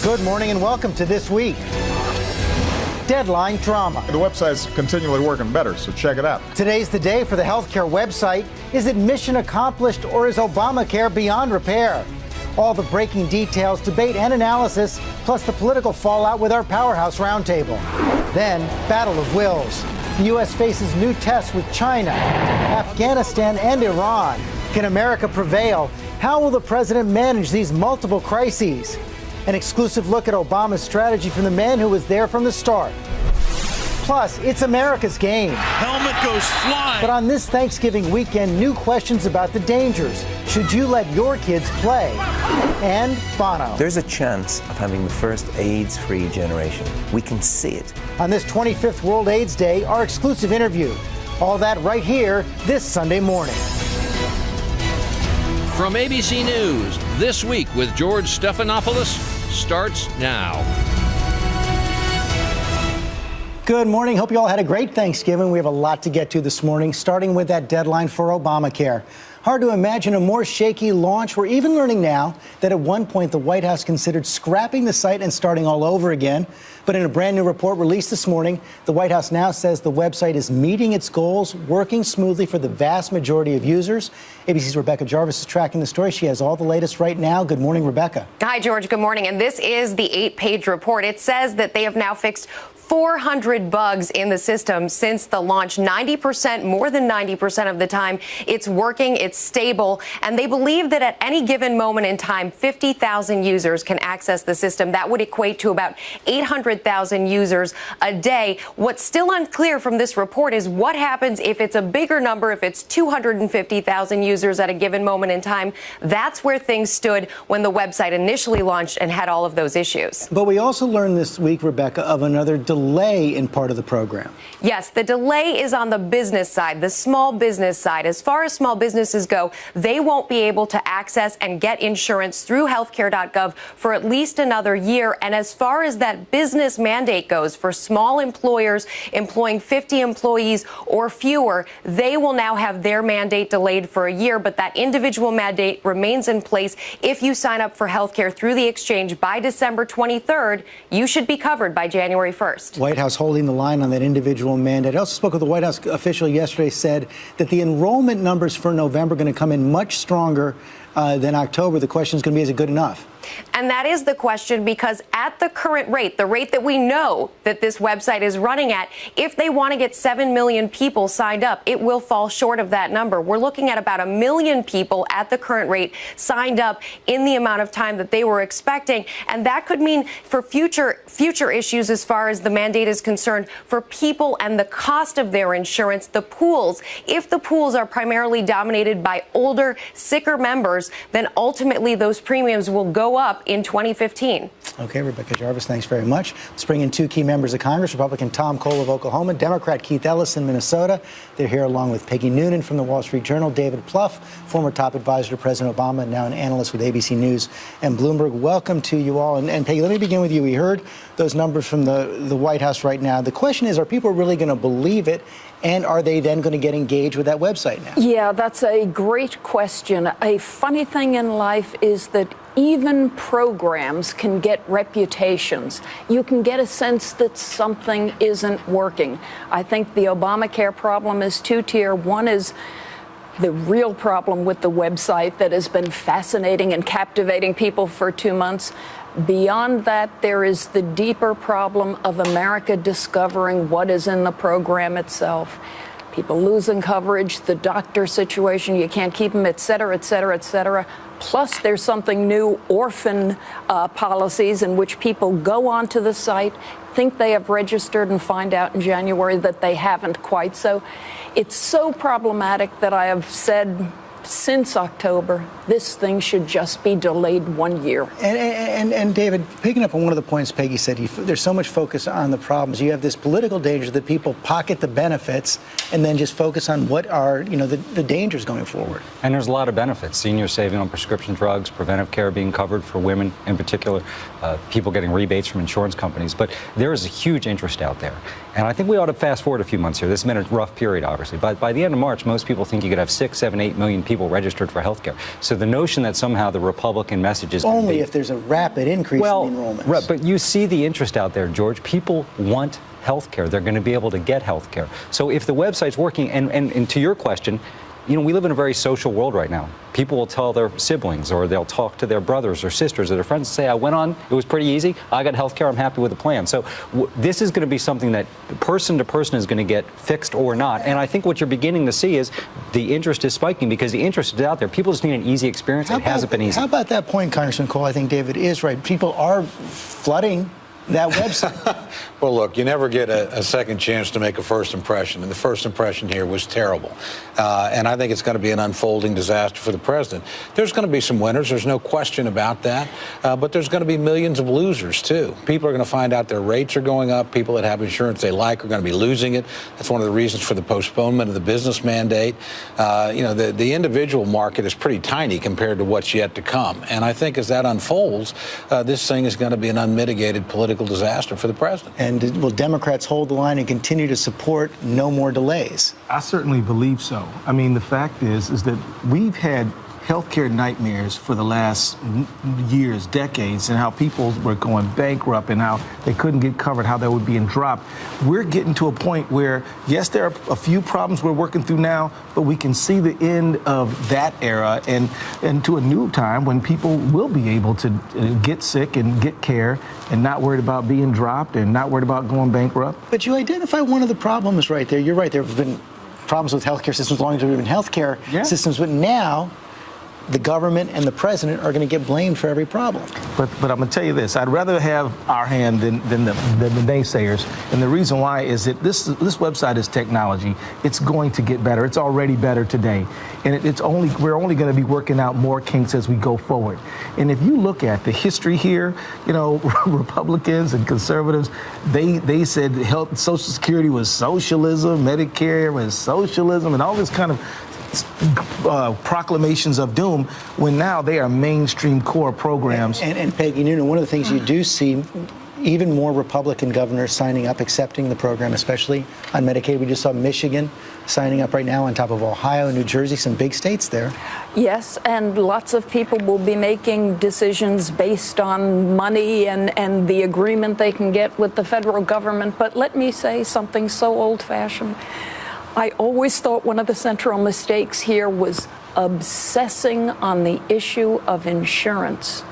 Good morning and welcome to This Week. Deadline drama. The website's continually working better, so check it out. Today's the day for the HealthCare website. Is it mission accomplished or is Obamacare beyond repair? All the breaking details, debate and analysis, plus the political fallout with our Powerhouse Roundtable. Then, battle of wills. The U.S. faces new tests with China, Afghanistan and Iran. Can America prevail? How will the president manage these multiple crises? An exclusive look at Obama's strategy from the man who was there from the start. Plus, it's America's game. Helmet goes flying. But on this Thanksgiving weekend, new questions about the dangers. Should you let your kids play? And Bono. There's a chance of having the first AIDS-free generation. We can see it. On this 25th World AIDS Day, our exclusive interview. All that right here this Sunday morning. From ABC News, This Week with George Stephanopoulos starts now. Good morning. Hope you all had a great Thanksgiving. We have a lot to get to this morning, starting with that deadline for Obamacare. Hard to imagine a more shaky launch. We're even learning now that at one point the White House considered scrapping the site and starting all over again. But in a brand new report released this morning, the White House now says the website is meeting its goals, working smoothly for the vast majority of users. ABC's Rebecca Jarvis is tracking the story. She has all the latest right now. Good morning, Rebecca. Hi, George. Good morning. And this is the 8-page report. It says that they have now fixed 400 bugs in the system since the launch. 90%, more than 90% of the time, it's working, it's stable, and they believe that at any given moment in time, 50,000 users can access the system. That would equate to about 800,000 users a day. What's still unclear from this report is what happens if it's a bigger number, if it's 250,000 users at a given moment in time. That's where things stood when the website initially launched and had all of those issues. But we also learned this week, Rebecca, of another delay in part of the program. Yes, the delay is on the business side, the small business side. As far as small businesses go, they won't be able to access and get insurance through HealthCare.gov for at least another year. And as far as that business mandate goes, for small employers employing 50 employees or fewer, they will now have their mandate delayed for a year. But that individual mandate remains in place. If you sign up for HealthCare through the exchange by December 23rd, you should be covered by January 1st. White House holding the line on that individual mandate. I also spoke with the White House official yesterday, said that the enrollment numbers for November are going to come in much stronger than October. The question is going to be, is it good enough? And that is the question, because at the current rate, the rate that we know that this website is running at, if they want to get 7 million people signed up, it will fall short of that number. We're looking at about 1 million people at the current rate signed up in the amount of time that they were expecting. And that could mean for future issues as far as the mandate is concerned, for people and the cost of their insurance, the pools. If the pools are primarily dominated by older, sicker members, then ultimately those premiums will go up in 2015. Okay, Rebecca Jarvis, thanks very much. Let's bring in two key members of Congress, Republican Tom Cole of Oklahoma, Democrat Keith Ellison, Minnesota. They're here along with Peggy Noonan from the Wall Street Journal, David Plouffe, former top advisor to President Obama, and now an analyst with ABC News and Bloomberg. Welcome to you all. And Peggy, let me begin with you. We heard those numbers from the White House right now. The question is, are people really going to believe it? And are they then going to get engaged with that website now? Yeah, that's a great question. A funny thing in life is that even programs can get reputations. You can get a sense that something isn't working. I think the Obamacare problem is two-tier. One is the real problem with the website that has been fascinating and captivating people for 2 months. Beyond that, there is the deeper problem of America discovering what is in the program itself. People losing coverage, the doctor situation, you can't keep them, et cetera, et cetera, et cetera. Plus, there's something new, orphan policies, in which people go onto the site, think they have registered, and find out in January that they haven't quite. So it's so problematic that I have said since October, this thing should just be delayed 1 year. And David, picking up on one of the points Peggy said, there's so much focus on the problems. You have this political danger that people pocket the benefits and then just focus on what are, the dangers going forward. And there's a lot of benefits. Senior saving on prescription drugs, preventive care being covered for women in particular, people getting rebates from insurance companies. But there is a huge interest out there. And I think we ought to fast forward a few months here. This has been a rough period, obviously. But by the end of March, most people think you could have 6, 7, 8 million people registered for health care. So the notion that somehow the Republican message is only if there's a rapid increase in enrollments. Right, but you see the interest out there, George. People want health care. They're going to be able to get health care. So if the website's working, and to your question, we live in a very social world right now. People will tell their siblings, or they'll talk to their brothers or sisters or their friends and say, I went on, it was pretty easy, I got health care, I'm happy with the plan. So this is going to be something that person to person is going to get fixed or not. And I think what you're beginning to see is the interest is spiking because the interest is out there. People just need an easy experience. It hasn't been easy. How about that point, Congressman Cole? I think David is right. People are flooding that website. Well, look, you never get a second chance to make a first impression, and the first impression here was terrible. And I think it's going to be an unfolding disaster for the president. There's going to be some winners, there's no question about that, but there's going to be millions of losers, too. People are going to find out their rates are going up. People that have insurance they like are going to be losing it. That's one of the reasons for the postponement of the business mandate. The individual market is pretty tiny compared to what's yet to come. And I think as that unfolds, this thing is going to be an unmitigated political disaster for the president. And will Democrats hold the line and continue to support no more delays? I certainly believe so. I mean, the fact is that we've had healthcare nightmares for the last years, decades, and how people were going bankrupt and how they couldn't get covered, how they were being dropped. We're getting to a point where, yes, there are a few problems we're working through now, but we can see the end of that era and to a new time when people will be able to get sick and get care and not worried about being dropped and not worried about going bankrupt. But you identify one of the problems right there. You're right. There have been problems with healthcare systems long as there have been healthcare systems, but now the government and the president are going to get blamed for every problem. But I'm going to tell you this. I'd rather have our hand than the naysayers. And the reason why is that this website is technology. It's going to get better. It's already better today. And we're only going to be working out more kinks as we go forward. And if you look at the history here, Republicans and conservatives, they said Social Security was socialism, Medicare was socialism, and all this kind of proclamations of doom, when now they are mainstream core programs. And Peggy Noonan, one of the things you do see, even more Republican governors signing up, accepting the program, especially on Medicaid. We just saw Michigan signing up right now on top of Ohio, New Jersey, some big states there. Yes, and lots of people will be making decisions based on money and the agreement they can get with the federal government. But let me say something so old-fashioned. I always thought one of the central mistakes here was obsessing on the issue of insurance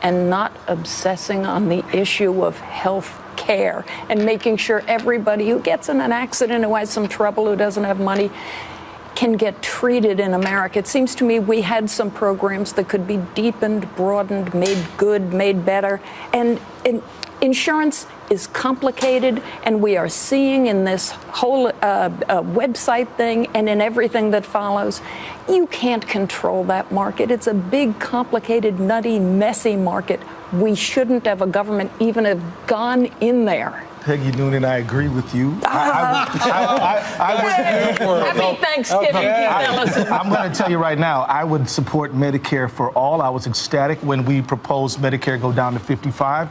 and not obsessing on the issue of health care and making sure everybody who gets in an accident, who has some trouble, who doesn't have money, can get treated in America. It seems to me we had some programs that could be deepened, broadened, made good, made better. And insurance is complicated, and we are seeing in this whole website thing and in everything that follows, you can't control that market. It's a big, complicated, nutty, messy market. We shouldn't have a government even have gone in there. Peggy Noonan, I agree with you. Happy Thanksgiving, Ellison. I'm going to tell you right now, I would support Medicare for all. I was ecstatic when we proposed Medicare go down to 55.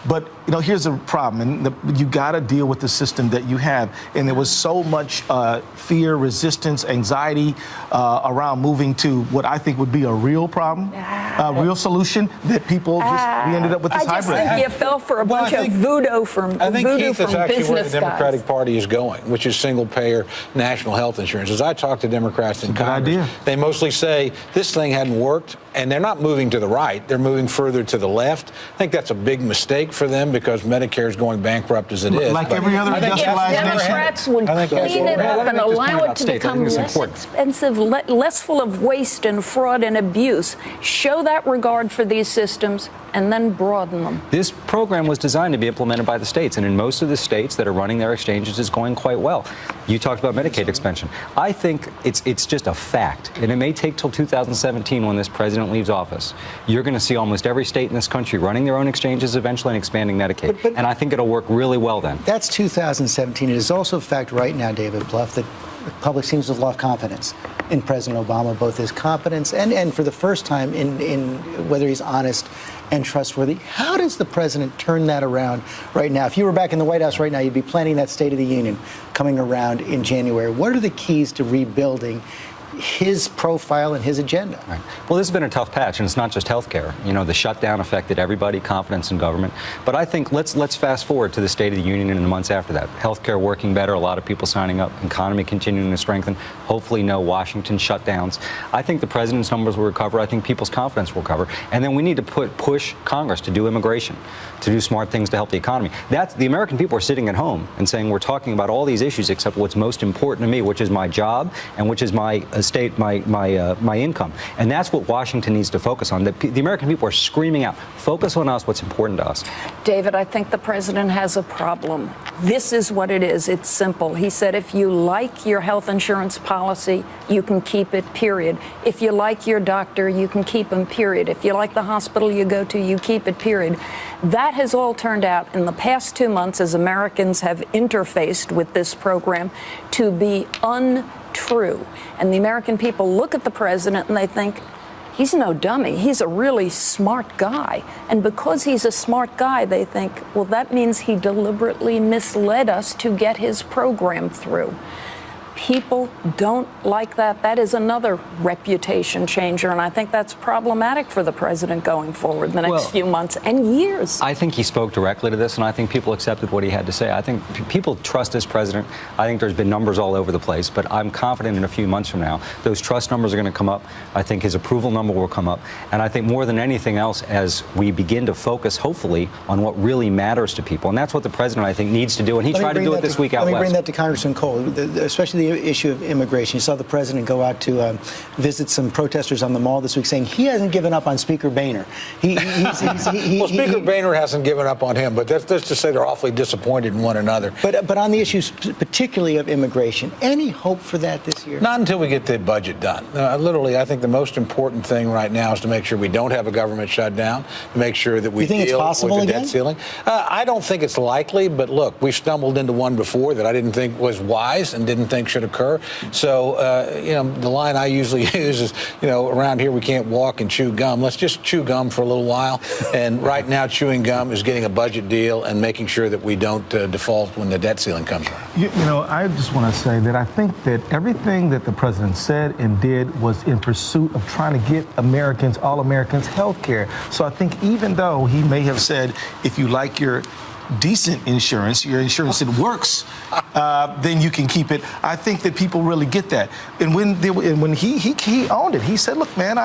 But, here's a problem, and you got to deal with the system that you have. And there was so much fear, resistance, anxiety around moving to what I think would be a real problem, a real solution, that we ended up with this hybrid. I just think you fell for a bunch of voodoo from I think, Keith, that's actually business where the Democratic guys. Party is going, which is single-payer national health insurance. As I talk to Democrats in Congress, they mostly say this thing hadn't worked, and they're not moving to the right. They're moving further to the left. I think that's a big mistake for them because Medicare is going going bankrupt as it is. Like every other industrialized nation. Democrats would clean it up and allow it to become less expensive, less full of waste and fraud and abuse, show that regard for these systems, and then broaden them. This program was designed to be implemented by the states, and in most of the states that are running their exchanges, it's going quite well. You talked about Medicaid expansion. I think it's just a fact, and it may take till 2017 when this president leaves office. You're going to see almost every state in this country running their own exchanges eventually and expanding Medicaid, and I think it'll work really well then. That's 2017. It is also a fact right now, David Plouffe, that the public seems to have lost confidence in President Obama, both his competence and for the first time in whether he's honest and trustworthy. How does the president turn that around right now? If you were back in the White House right now, you'd be planning that State of the Union coming around in January. What are the keys to rebuilding his profile and his agenda. Right. Well, this has been a tough patch, and it's not just health care. You know, the shutdown affected everybody, confidence in government. But I think let's fast forward to the State of the Union in the months after that. Health care working better, a lot of people signing up, economy continuing to strengthen, hopefully no Washington shutdowns. I think the president's numbers will recover. I think people's confidence will recover. And then we need to push Congress to do immigration, to do smart things to help the economy. The American people are sitting at home and saying we're talking about all these issues except what's most important to me, which is my job and which is my estate, my income. And that's what Washington needs to focus on. The American people are screaming out, focus on us, what's important to us. David, I think the president has a problem. This is what it is. It's simple. He said if you like your health insurance policy, you can keep it, period. If you like your doctor, you can keep him, period. If you like the hospital you go to, you keep it, period. That has all turned out in the past 2 months as Americans have interfaced with this program to be untrue. And the American people look at the president and they think, he's no dummy. He's a really smart guy. And because he's a smart guy, they think, well, that means he deliberately misled us to get his program through. People don't like that. That is another reputation changer, and I think that's problematic for the president going forward the next few months and years. I think he spoke directly to this, and I think people accepted what he had to say. I think people trust this president. I think there's been numbers all over the place, but I'm confident in a few months from now, those trust numbers are going to come up. I think his approval number will come up, and I think more than anything else, as we begin to focus, hopefully, on what really matters to people, and that's what the president, I think, needs to do, and he tried to do it this week out west. Let me bring that to Congressman Cole, especially the issue of immigration. You saw the president go out to visit some protesters on the Mall this week, saying he hasn't given up on Speaker Boehner. Well, Speaker Boehner hasn't given up on him, but that's to say they're awfully disappointed in one another. But on the issues particularly of immigration, any hope for that this year? Not until we get the budget done. Literally, I think the most important thing right now is to make sure we don't have a government shutdown, to make sure that we deal with the debt ceiling. I don't think it's likely, but look, we've stumbled into one before that I didn't think was wise and didn't think should occur. So, the line I usually use is, around here we can't walk and chew gum. Let's just chew gum for a little while. And right now, chewing gum is getting a budget deal and making sure that we don't default when the debt ceiling comes around. I just want to say that I think that everything that the president said and did was in pursuit of trying to get Americans, all Americans, health care. So I think even though he may have said, if you like your decent insurance, your insurance that works, then you can keep it. I think that people really get that. And when he owned it, he said, "Look, man,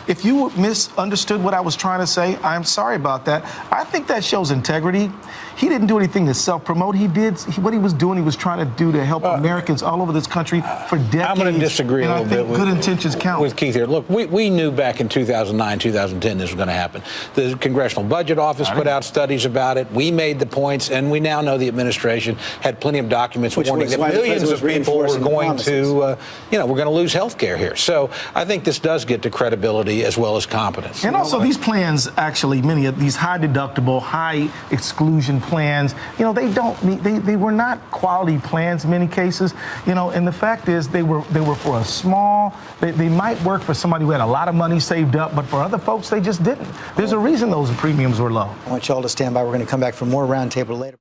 if you misunderstood what I was trying to say, I'm sorry about that." I think that shows integrity. He didn't do anything to self-promote. What he was doing, he was trying to do to help Americans all over this country for decades. I'm going to disagree a little bit. Good intentions count. With Keith here. Look, we knew back in 2009, 2010 this was going to happen. The Congressional Budget Office put out studies about it. We made the points, and we now know the administration had plenty of documents warning that millions of people were going to, we're going to lose health care here. So I think this does get to credibility as well as competence. And also these plans, actually, many of these high deductible, high exclusion plans, they were not quality plans in many cases, and the fact is they were for a small, they might work for somebody who had a lot of money saved up, but for other folks, they just didn't. There's a reason those premiums were low. I want you all to stand by. We're going to come back for more Roundtable later.